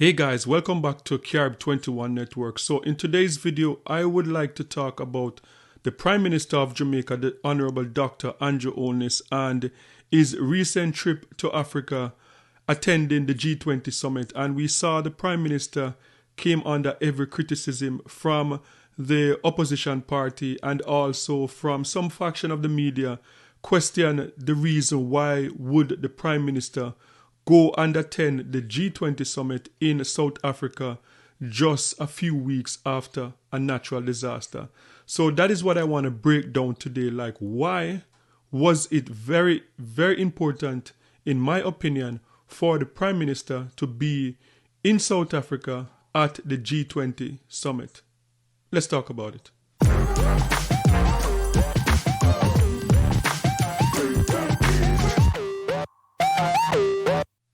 Hey guys, welcome back to Carib 21 Network. So in today's video, I would like to talk about the Prime Minister of Jamaica, the Honorable Dr. Andrew Holness, and his recent trip to Africa attending the G20 summit. And we saw the Prime Minister came under every criticism from the opposition party and also from some faction of the media question the reason why would the Prime Minister go and attend the G20 summit in South Africa just a few weeks after a natural disaster. So that is what I want to break down today. Like, why was it very, very important, in my opinion, for the Prime Minister to be in South Africa at the G20 summit? Let's talk about it.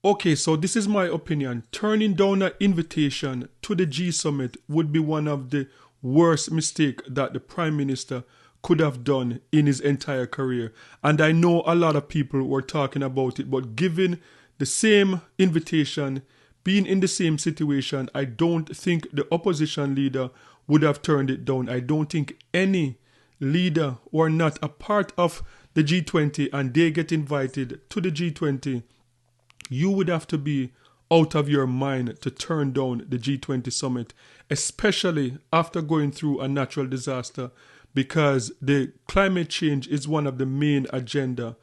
Okay, so this is my opinion. Turning down an invitation to the G Summit would be one of the worst mistakes that the Prime Minister could have done in his entire career. And I know a lot of people were talking about it, but given the same invitation, being in the same situation, I don't think the opposition leader would have turned it down. I don't think any leader who are not a part of the G20 and they get invited to the G20, you would have to be out of your mind to turn down the G20 summit, especially after going through a natural disaster, because the climate change is one of the main agenda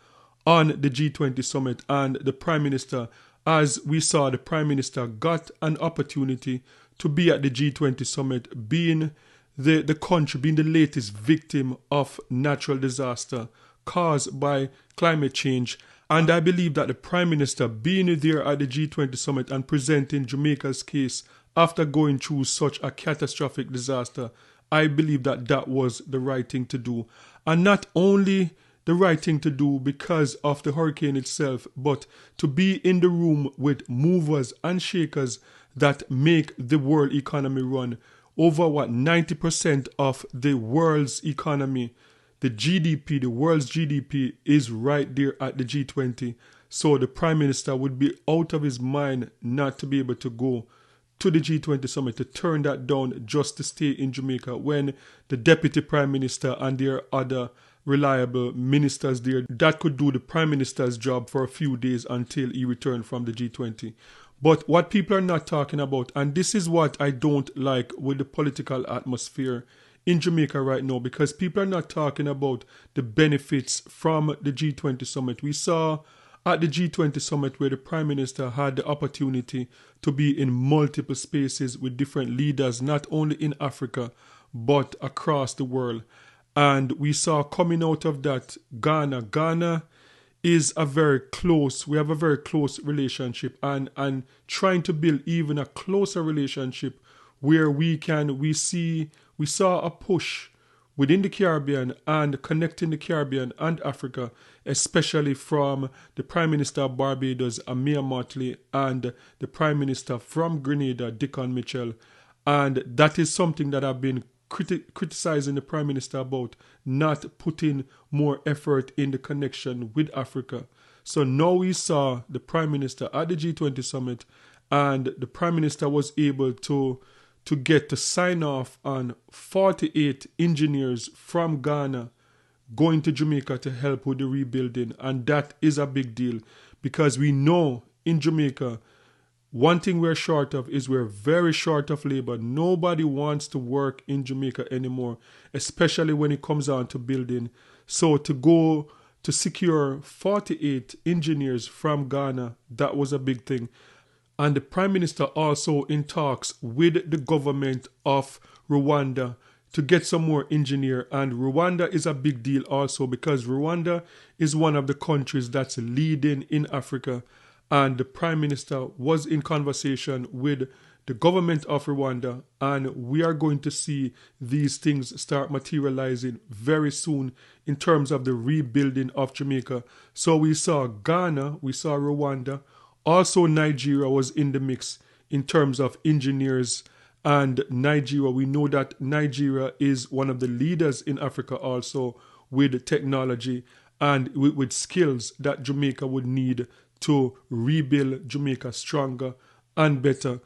on the G20 summit. And the Prime Minister, as we saw, the Prime Minister got an opportunity to be at the G20 summit, being the country, being the latest victim of natural disaster caused by climate change. And I believe that the Prime Minister being there at the G20 summit and presenting Jamaica's case after going through such a catastrophic disaster, I believe that that was the right thing to do. And not only the right thing to do because of the hurricane itself, but to be in the room with movers and shakers that make the world economy run. Over 90% of the world's economy, the GDP, the world's GDP is right there at the G20. So the Prime Minister would be out of his mind not to be able to go to the G20 summit, to turn that down just to stay in Jamaica when the Deputy Prime Minister and their other reliable ministers there that could do the Prime Minister's job for a few days until he returned from the G20. But what people are not talking about, and this is what I don't like with the political atmosphere in Jamaica right now, because people are not talking about the benefits from the G20 summit. We saw at the G20 summit where the Prime Minister had the opportunity to be in multiple spaces with different leaders, not only in Africa, but across the world. And we saw coming out of that Ghana is a very close, we have a very close relationship, and trying to build even a closer relationship where we saw a push within the Caribbean and connecting the Caribbean and Africa, especially from the Prime Minister of Barbados, Amir Motley, and the Prime Minister from Grenada, Dickon Mitchell. And that is something that I've been criticizing the Prime Minister about, not putting more effort in the connection with Africa. So now we saw the Prime Minister at the G20 summit, and the Prime Minister was able to get to sign off on 48 engineers from Ghana going to Jamaica to help with the rebuilding. And that is a big deal, because we know in Jamaica, one thing we're short of is we're very short of labor. Nobody wants to work in Jamaica anymore, especially when it comes on to building. So to go to secure 48 engineers from Ghana, that was a big thing. And the Prime Minister also in talks with the government of Rwanda to get some more engineer. And Rwanda is a big deal also, because Rwanda is one of the countries that's leading in Africa. And the Prime Minister was in conversation with the government of Rwanda, and we are going to see these things start materializing very soon in terms of the rebuilding of Jamaica. So we saw Ghana, we saw Rwanda. Also, Nigeria was in the mix in terms of engineers. And Nigeria, we know that Nigeria is one of the leaders in Africa also with technology and with skills that Jamaica would need to rebuild Jamaica stronger and better.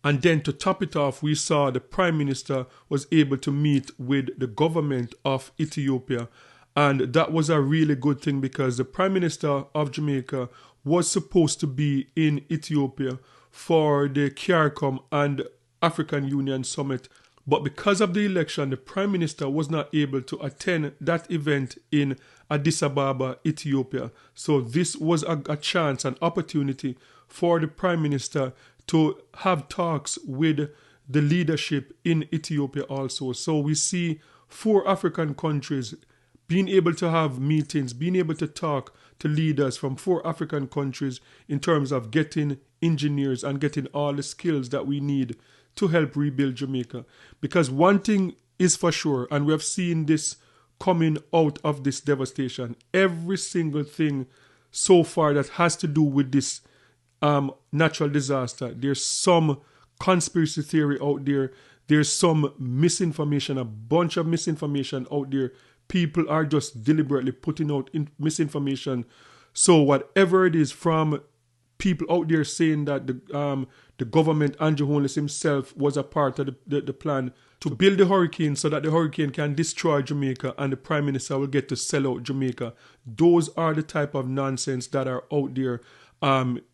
And then to top it off, we saw the Prime Minister was able to meet with the government of Ethiopia. And that was a really good thing because the Prime Minister of Jamaica was supposed to be in Ethiopia for the CARICOM and African Union Summit. But because of the election, the Prime Minister was not able to attend that event in Addis Ababa, Ethiopia. So this was a chance, an opportunity for the Prime Minister to have talks with the leadership in Ethiopia also. So we see 4 African countries being able to have meetings, being able to talk to leaders from 4 African countries in terms of getting engineers and getting all the skills that we need to help rebuild Jamaica. Because one thing is for sure, and we have seen this coming out of this devastation, every single thing so far that has to do with this natural disaster, there's some conspiracy theory out there, there's some misinformation, a bunch of misinformation out there. People are just deliberately putting out misinformation. So whatever it is, from people out there saying that the government, Andrew Holness himself, was a part of the plan to build the hurricane so that the hurricane can destroy Jamaica and the Prime Minister will get to sell out Jamaica. Those are the type of nonsense that are out there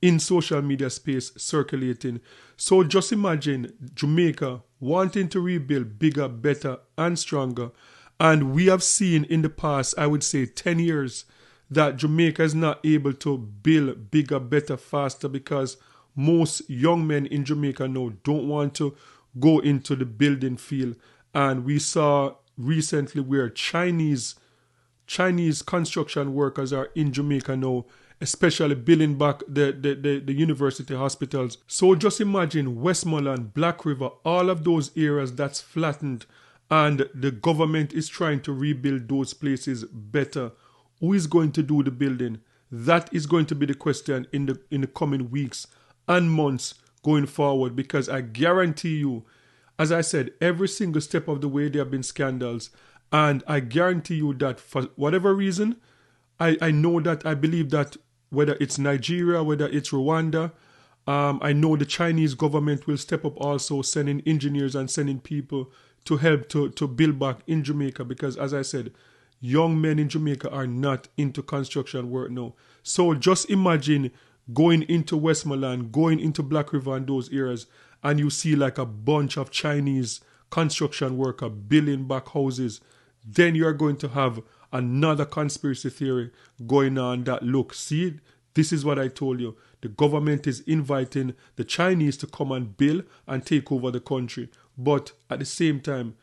in social media space circulating. So just imagine Jamaica wanting to rebuild bigger, better, and stronger. And we have seen in the past, I would say 10 years, that Jamaica is not able to build bigger, better, faster because most young men in Jamaica now don't want to go into the building field. And we saw recently where Chinese construction workers are in Jamaica now, especially building back the university hospitals. So just imagine Westmoreland, Black River, all of those areas that's flattened, and the government is trying to rebuild those places better. Who is going to do the building? That is going to be the question in the coming weeks and months going forward, because I guarantee you, as I said, every single step of the way there have been scandals, and I guarantee you that for whatever reason, I know that, I believe that whether it's Nigeria, whether it's Rwanda, I know the Chinese government will step up also, sending engineers and sending people to help to build back in Jamaica, because as I said, young men in Jamaica are not into construction work now. So just imagine going into Westmoreland, going into Black River and those areas, and you see like a bunch of Chinese construction worker building back houses. Then you're going to have another conspiracy theory going on that, look, see, this is what I told you. The government is inviting the Chinese to come and build and take over the country. But at the same time,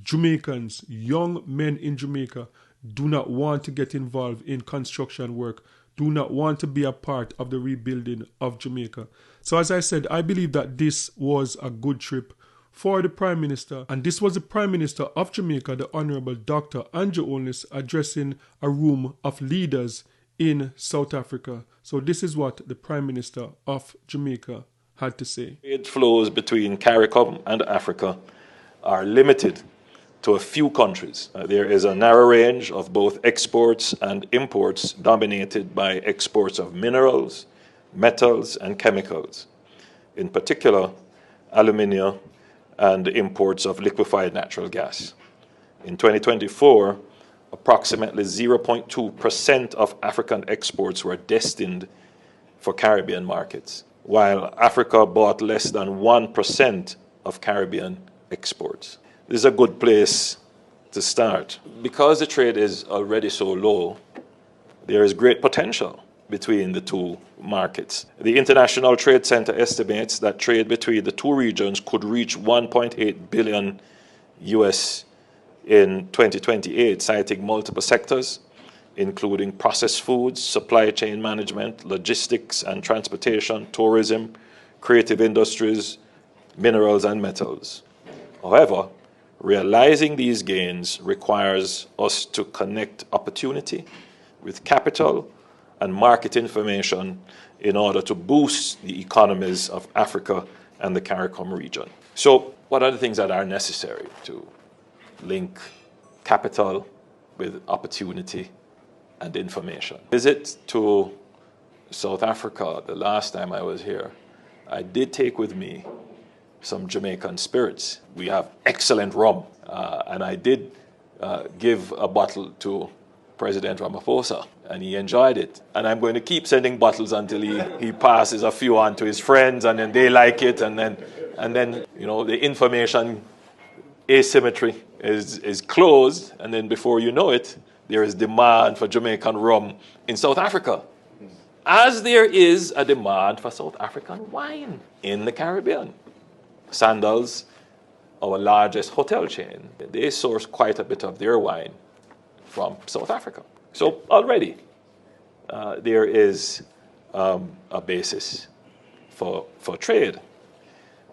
Jamaicans, young men in Jamaica, do not want to get involved in construction work, do not want to be a part of the rebuilding of Jamaica. So as I said, I believe that this was a good trip for the Prime Minister. And this was the Prime Minister of Jamaica, the Honorable Dr. Andrew Holness, addressing a room of leaders in South Africa. So this is what the Prime Minister of Jamaica had to say. Trade flows between CARICOM and Africa are limited to a few countries. There is a narrow range of both exports and imports dominated by exports of minerals, metals, and chemicals. In particular, aluminium and imports of liquefied natural gas. In 2024, approximately 0.2% of African exports were destined for Caribbean markets, while Africa bought less than 1% of Caribbean exports. This is a good place to start. Because the trade is already so low, there is great potential between the two markets. The International Trade Center estimates that trade between the two regions could reach 1.8 billion US in 2028, citing multiple sectors, including processed foods, supply chain management, logistics and transportation, tourism, creative industries, minerals and metals. However, realizing these gains requires us to connect opportunity with capital and market information in order to boost the economies of Africa and the CARICOM region. So, what are the things that are necessary to link capital with opportunity and information? Visit to South Africa, the last time I was here, I did take with me some Jamaican spirits. We have excellent rum, and I did give a bottle to President Ramaphosa, and he enjoyed it. And I'm going to keep sending bottles until he passes a few on to his friends, and then they like it, and then you know, the information asymmetry is closed, and then before you know it, there is demand for Jamaican rum in South Africa, as there is a demand for South African wine in the Caribbean. Sandals, our largest hotel chain, they source quite a bit of their wine from South Africa. So already there is a basis for trade.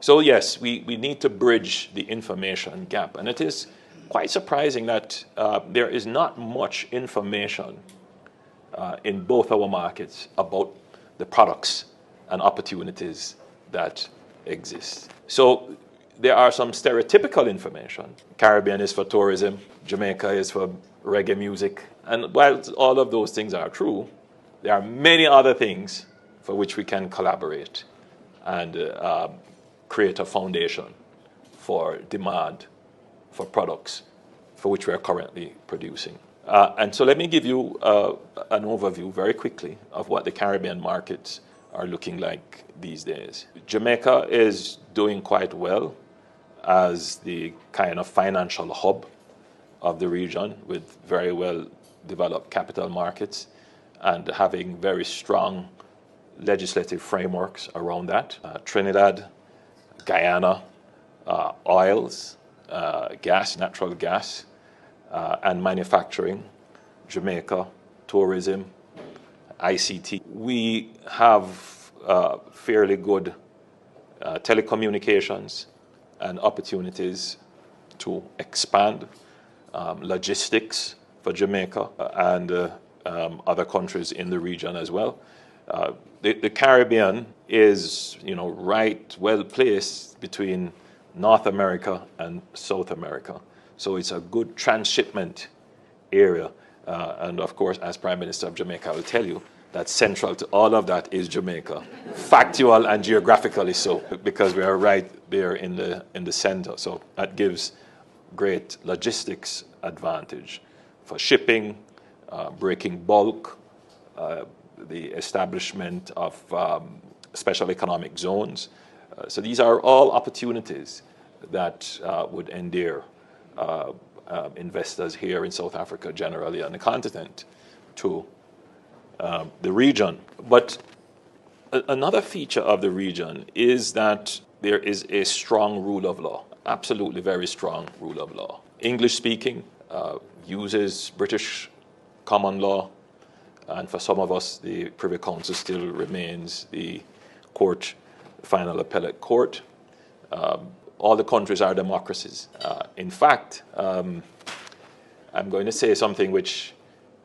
So yes, we need to bridge the information gap. And it is quite surprising that there is not much information in both our markets about the products and opportunities that exist. So there are some stereotypical information. Caribbean is for tourism, Jamaica is for reggae music. And while all of those things are true, there are many other things for which we can collaborate and create a foundation for demand for products for which we are currently producing. And so let me give you an overview very quickly of what the Caribbean markets are looking like these days. Jamaica is doing quite well as the kind of financial hub of the region, with very well developed capital markets and having very strong legislative frameworks around that. Trinidad, Guyana, oils, gas, natural gas, and manufacturing, Jamaica, tourism, ICT. We have fairly good telecommunications and opportunities to expand, logistics for Jamaica and other countries in the region as well. The Caribbean is, you know, right, well placed between North America and South America. So it's a good transshipment area. And of course, as Prime Minister of Jamaica, I will tell you that central to all of that is Jamaica, factual and geographically so, because we are right there in the center. So that gives great logistics advantage for shipping, breaking bulk, the establishment of special economic zones. So these are all opportunities that would endear investors here in South Africa generally on the continent to the region. But another feature of the region is that there is a strong rule of law, absolutely very strong rule of law. English speaking, uses British common law, and for some of us, the Privy Council still remains the court, final appellate court. All the countries are democracies. In fact, I'm going to say something which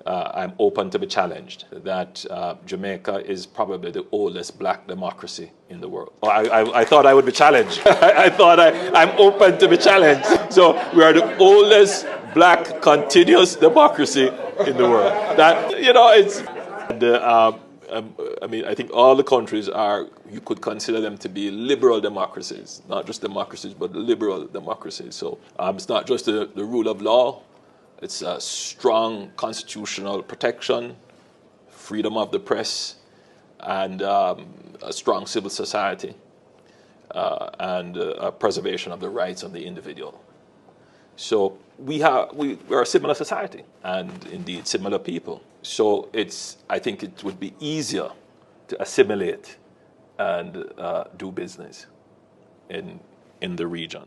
I'm open to be challenged, that Jamaica is probably the oldest black democracy in the world. I thought I would be challenged. I thought I'm open to be challenged. So we are the oldest black continuous democracy in the world. That, you know, it's... I mean, I think all the countries are, you could consider them to be liberal democracies, not just democracies, but liberal democracies. So it's not just the rule of law, it's a strong constitutional protection, freedom of the press, and a strong civil society, and a preservation of the rights of the individual. So we are a similar society, and indeed similar people. So I think it would be easier to assimilate and do business in the region.